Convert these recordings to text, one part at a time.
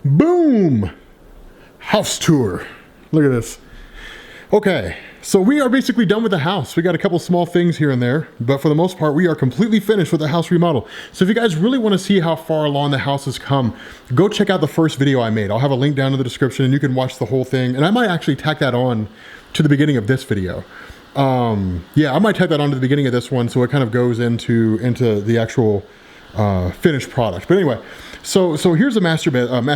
Boom! House tour. Look at this. Okay, so we are basically done with the house. We got a couple small things here and there, but for the most part, we are completely finished with the house remodel. So if you guys really want to see how far along the house has come, go check out the first video I made. I'll have a link down in the description and you can watch the whole thing. And I might actually tack that on to the beginning of this video. Yeah, I might tack that on to the beginning of this one so it kind of goes into the actual finished product. But anyway, so here's a master bedroom.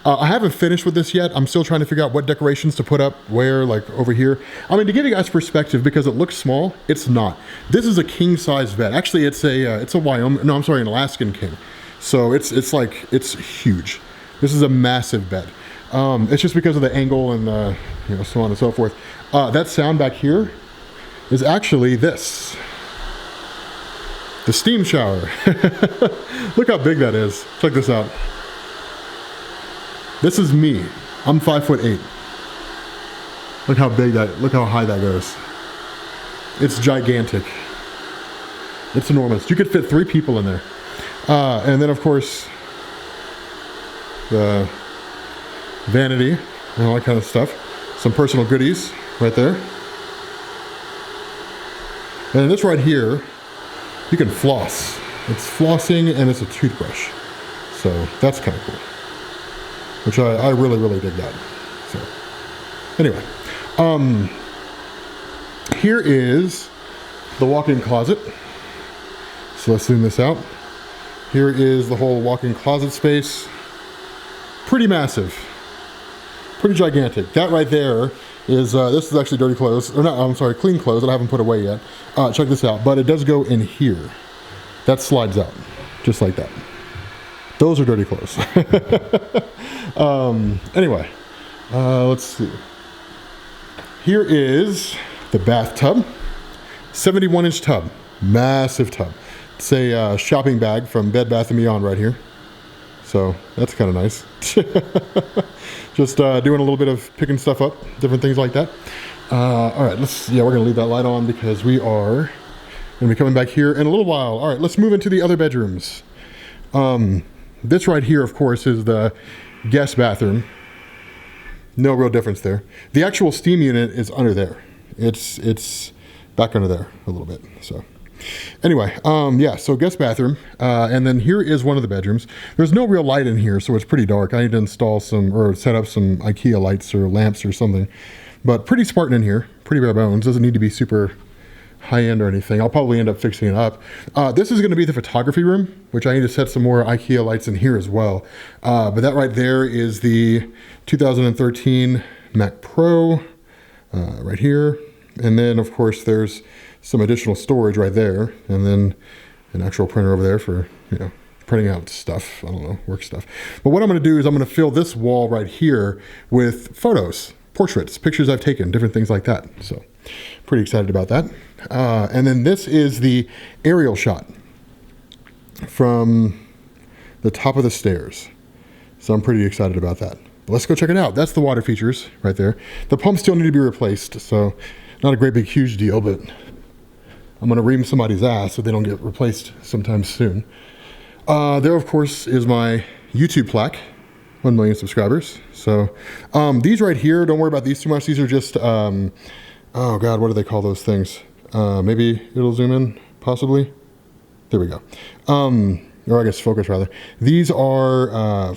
I haven't finished with this yet. I'm still trying to figure out what decorations to put up where, like over here. I mean, to give you guys perspective, because it looks small, it's not. This is a king size bed. Actually, it's a Wyoming. No, I'm sorry, an Alaskan king. So it's huge. This is a massive bed. It's just because of the angle and so on and so forth. That sound back here is actually this. The steam shower. Look how big that is. Check this out. This is me. I'm 5'8". Look how big look how high that goes. It's gigantic. It's enormous. You could fit 3 people in there. And then of course, the vanity and all that kind of stuff. Some personal goodies right there. And this right here, you can floss. It's flossing and it's a toothbrush. So that's kind of cool. Which I really, really dig that. So anyway, here is the walk-in closet. So let's zoom this out. Here is the whole walk-in closet space. Pretty massive. Pretty gigantic. That right there is, this is actually dirty clothes, or not, I'm sorry, clean clothes that I haven't put away yet. Check this out, but it does go in here. That slides out, just like that. Those are dirty clothes. Anyway, let's see. Here is the bathtub, 71-inch tub, massive tub. It's a shopping bag from Bed Bath & Beyond right here. So that's kind of nice. Just doing a little bit of picking stuff up, different things like that. All right, we're gonna leave that light on because we are gonna be coming back here in a little while. All right, let's move into the other bedrooms. This right here, of course, is the guest bathroom. No real difference there. The actual steam unit is under there. It's back under there a little bit, so. Anyway, yeah, so guest bathroom, and then here is one of the bedrooms. There's no real light in here, so it's pretty dark. I need to install or set up some IKEA lights or lamps or something, but pretty Spartan in here, pretty bare bones. Doesn't need to be super high-end or anything. I'll probably end up fixing it up. This is gonna be the photography room, which I need to set some more IKEA lights in here as well. But that right there is the 2013 Mac Pro, right here. And then of course there's some additional storage right there, and then an actual printer over there for, printing out stuff, I don't know, work stuff. But what I'm gonna do is I'm gonna fill this wall right here with photos, portraits, pictures I've taken, different things like that. So pretty excited about that. And then this is the aerial shot from the top of the stairs. So I'm pretty excited about that. But let's go check it out. That's the water features right there. The pumps still need to be replaced, so not a great big huge deal, but I'm gonna ream somebody's ass so they don't get replaced sometime soon. There, of course, is my YouTube plaque, 1 million subscribers. So these right here, don't worry about these too much. These are just, oh God, what do they call those things? Maybe it'll zoom in, possibly. There we go. Or I guess focus rather. These are,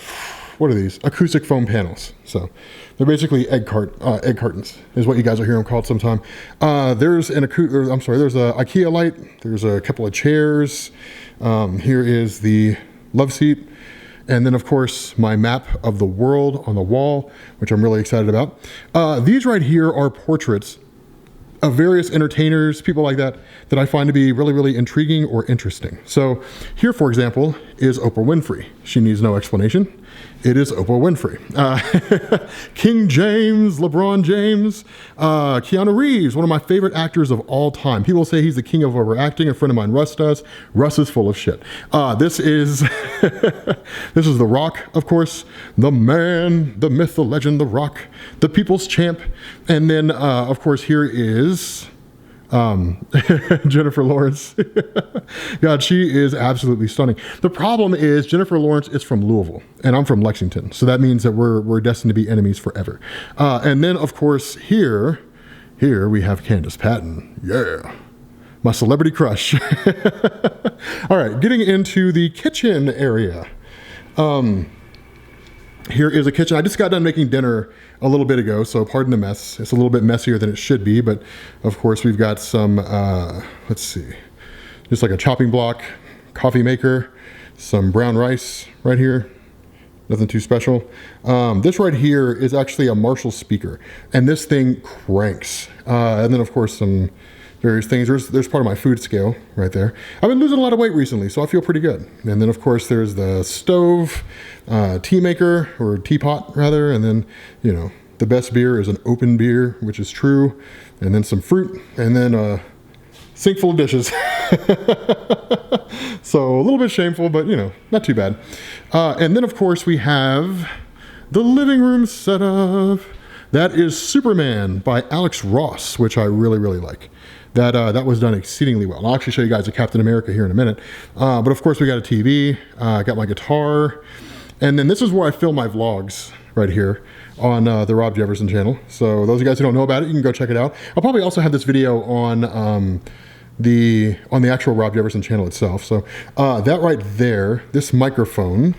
what are these? Acoustic foam panels. So they're basically egg cartons is what you guys will hear them called sometime. There's there's a IKEA light. There's a couple of chairs. Here is the love seat. And then of course my map of the world on the wall, which I'm really excited about. These right here are portraits of various entertainers, people like that, that I find to be really, really intriguing or interesting. So here, for example, is Oprah Winfrey. She needs no explanation. It is Oprah Winfrey. King James, LeBron James, Keanu Reeves, one of my favorite actors of all time. People say he's the king of overacting. A friend of mine, Russ, does. Russ is full of shit. This is this is The Rock, of course. The man, the myth, the legend, The Rock, the people's champ. And then, of course, here is Jennifer Lawrence. God, she is absolutely stunning. The problem is Jennifer Lawrence is from Louisville and I'm from Lexington. So that means that we're destined to be enemies forever. And then of course here we have Candace Patton. Yeah. My celebrity crush. All right, getting into the kitchen area. Here is a kitchen. I just got done making dinner a little bit ago, so pardon the mess. It's a little bit messier than it should be, but of course we've got some, let's see, just like a chopping block, coffee maker, some brown rice right here. Nothing too special. This right here is actually a Marshall speaker, and this thing cranks. And then of course some various things. There's part of my food scale right there. I've been losing a lot of weight recently, so I feel pretty good. And then of course there's the stove, tea maker, or teapot rather, and then, you know, the best beer is an open beer, which is true, and then some fruit, and then a sink full of dishes. So a little bit shameful, but you know, not too bad. And then of course we have the living room setup. That is Superman by Alex Ross, which I really, really like. That was done exceedingly well. I'll actually show you guys a Captain America here in a minute. But of course we got a TV, got my guitar, and then this is where I film my vlogs right here on the Rob Jefferson channel. So those of you guys who don't know about it, you can go check it out. I'll probably also have this video on the actual Rob Jefferson channel itself. So that right there, this microphone,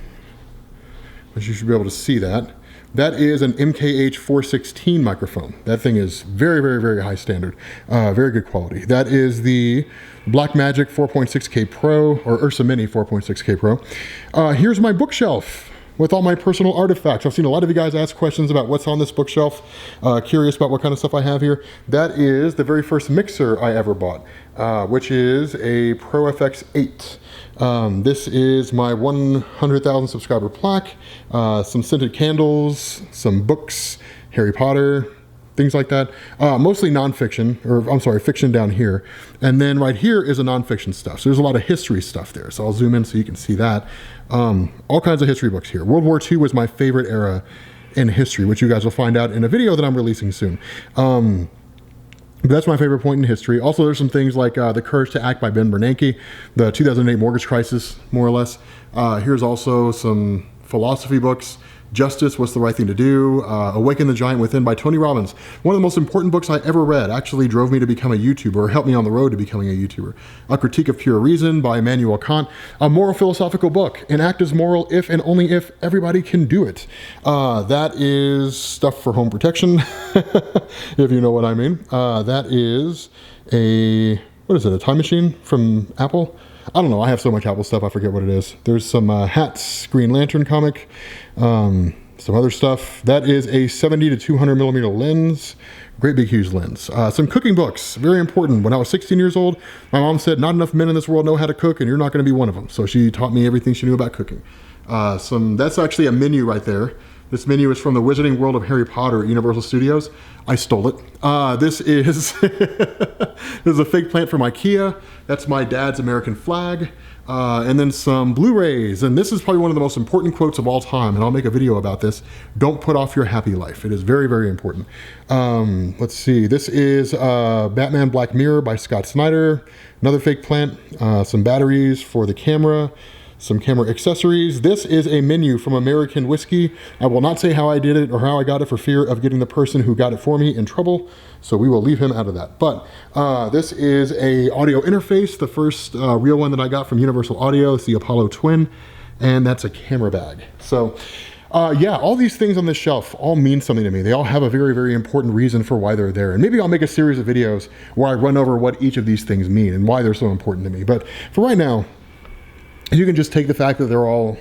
which you should be able to see that. That is an MKH 416 microphone. That thing is very, very, very high standard. Very good quality. That is the Blackmagic 4.6K Pro, or Ursa Mini 4.6K Pro. Here's my bookshelf with all my personal artifacts. I've seen a lot of you guys ask questions about what's on this bookshelf. Curious about what kind of stuff I have here. That is the very first mixer I ever bought, which is a Pro FX 8. This is my 100,000 subscriber plaque, some scented candles, some books, Harry Potter, things like that. Mostly nonfiction, or I'm sorry, fiction down here. And then right here is a nonfiction stuff. So there's a lot of history stuff there. So I'll zoom in so you can see that. All kinds of history books here. World War II was my favorite era in history, which you guys will find out in a video that I'm releasing soon. But that's my favorite point in history. Also, there's some things like The Courage to Act by Ben Bernanke, the 2008 mortgage crisis, more or less. Here's also some philosophy books. Justice, What's the Right Thing to Do? Awaken the Giant Within by Tony Robbins. One of the most important books I ever read. Actually drove me to become a YouTuber, or helped me on the road to becoming a YouTuber. A Critique of Pure Reason by Immanuel Kant. A moral philosophical book. An act is moral if and only if everybody can do it. That is stuff for home protection, if you know what I mean. That is what is it, a time machine from Apple? I don't know, I have so much Apple stuff, I forget what it is. There's some hats, Green Lantern comic, some other stuff. That is a 70 to 200 millimeter lens, great big huge lens. Some cooking books, very important. When I was 16 years old, my mom said, not enough men in this world know how to cook and you're not gonna be one of them. So she taught me everything she knew about cooking. That's actually a menu right there. This menu is from the Wizarding World of Harry Potter at Universal Studios. I stole it. This is this is a fake plant from IKEA. That's my dad's American flag. And then some Blu-rays. And this is probably one of the most important quotes of all time. And I'll make a video about this. Don't put off your happy life. It is very, very important. Let's see. This is Batman Black Mirror by Scott Snyder. Another fake plant. Some batteries for the camera. Some camera accessories. This is a menu from American Whiskey. I will not say how I did it or how I got it for fear of getting the person who got it for me in trouble. So we will leave him out of that. But this is a audio interface, the first real one that I got from Universal Audio. It's the Apollo Twin, and that's a camera bag. So yeah, all these things on this shelf all mean something to me. They all have a very, very important reason for why they're there. And maybe I'll make a series of videos where I run over what each of these things mean and why they're so important to me. But for right now, you can just take the fact that they're all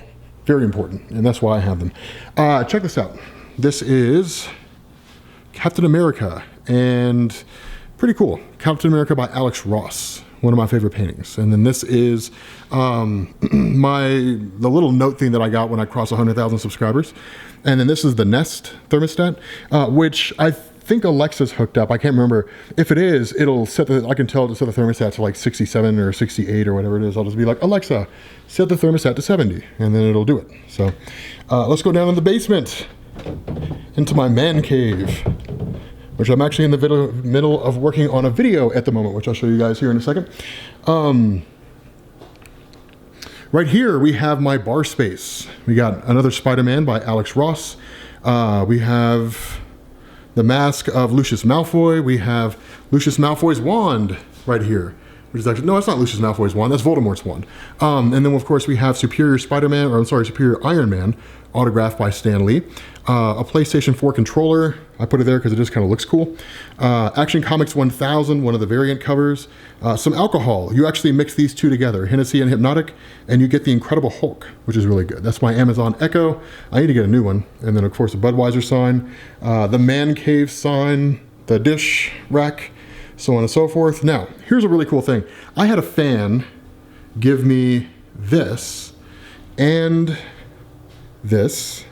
very important, and that's why I have them. Check this out. This is Captain America, and pretty cool. Captain America by Alex Ross, one of my favorite paintings. And then this is the little note thing that I got when I crossed 100,000 subscribers. And then this is the Nest thermostat, which I think Alexa's hooked up. I can't remember. If it is, it'll set I can tell to set the thermostat to like 67 or 68 or whatever it is. I'll just be like, Alexa, set the thermostat to 70, and then it'll do it. So let's go down in the basement into my man cave. which I'm actually in the middle of working on a video at the moment, which I'll show you guys here in a second. Right here, we have my bar space. We got another Spider-Man by Alex Ross. We have the mask of Lucius Malfoy. We have Lucius Malfoy's wand right here, which is actually, no, that's not Lucius Malfoy's wand, that's Voldemort's wand. And then of course we have Superior Iron Man, autographed by Stan Lee. A PlayStation 4 controller, I put it there because it just kind of looks cool. Action Comics 1000, one of the variant covers. Some alcohol, you actually mix these two together, Hennessy and Hypnotic, and you get the Incredible Hulk, which is really good. That's my Amazon Echo. I need to get a new one. And then of course the Budweiser sign, the Mancave sign, the dish rack, so on and so forth. Now, here's a really cool thing. I had a fan give me this, and this,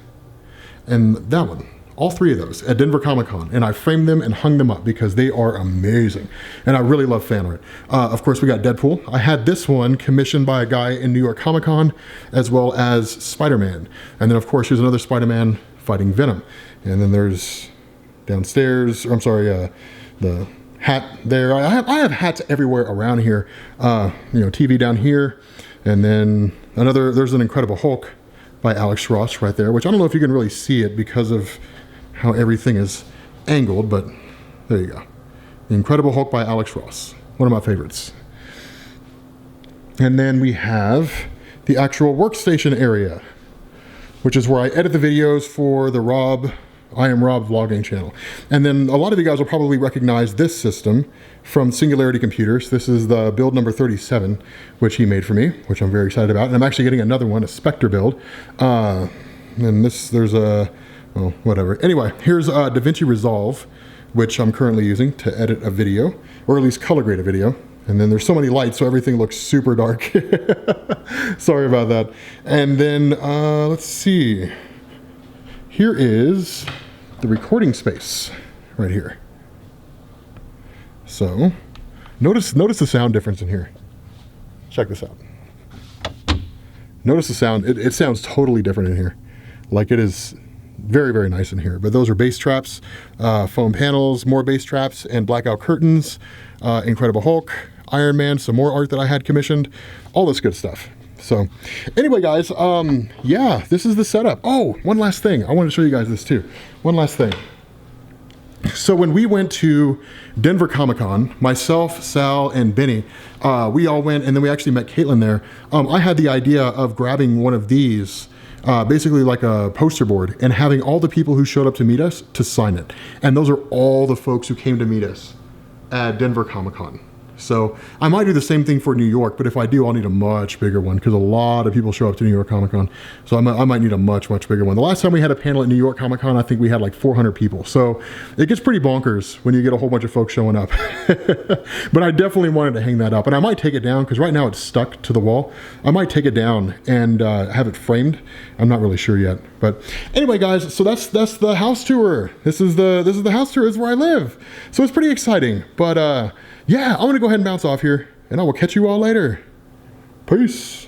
and that one. All three of those at Denver Comic Con, and I framed them and hung them up because they are amazing. And I really love fan art. Of course, we got Deadpool. I had this one commissioned by a guy in New York Comic Con, as well as Spider-Man. And then of course, here's another Spider-Man fighting Venom. And then there's downstairs, or I'm sorry, the hat there. I have hats everywhere around here. TV down here. And then there's an Incredible Hulk by Alex Ross right there, which I don't know if you can really see it because of how everything is angled, but there you go. The Incredible Hulk by Alex Ross, one of my favorites. And then we have the actual workstation area, which is where I edit the videos for the I Am Rob vlogging channel. And then a lot of you guys will probably recognize this system from Singularity Computers. This is the build number 37, which he made for me, which I'm very excited about. And I'm actually getting another one, a Spectre build. And there's a, well, whatever. Anyway, here's DaVinci Resolve, which I'm currently using to edit a video, or at least color grade a video. And then there's so many lights, so everything looks super dark. Sorry about that. And then, let's see. Here is the recording space right here. So notice the sound difference in here. Check this out. Notice the sound. It sounds totally different in here. Like, it is very, very nice in here. But those are bass traps, foam panels, more bass traps, and blackout curtains, Incredible Hulk, Iron Man, some more art that I had commissioned, all this good stuff. So anyway, guys, yeah, this is the setup. Oh, one last thing. I wanted to show you guys this too. One last thing. So when we went to Denver Comic Con, myself, Sal, and Benny, we all went, and then we actually met Caitlin there. I had the idea of grabbing one of these, basically like a poster board, and having all the people who showed up to meet us to sign it. And those are all the folks who came to meet us at Denver Comic Con. So I might do the same thing for New York, but if I do, I'll need a much bigger one because a lot of people show up to New York Comic Con. So I might need a much, much bigger one. The last time we had a panel at New York Comic Con, I think we had like 400 people. So it gets pretty bonkers when you get a whole bunch of folks showing up. But I definitely wanted to hang that up, and I might take it down because right now it's stuck to the wall. I might take it down and have it framed. I'm not really sure yet. But anyway, guys, so that's the house tour. This is the house tour. This is where I live. So it's pretty exciting. But yeah, I'm gonna go ahead and bounce off here, and I will catch you all later. Peace.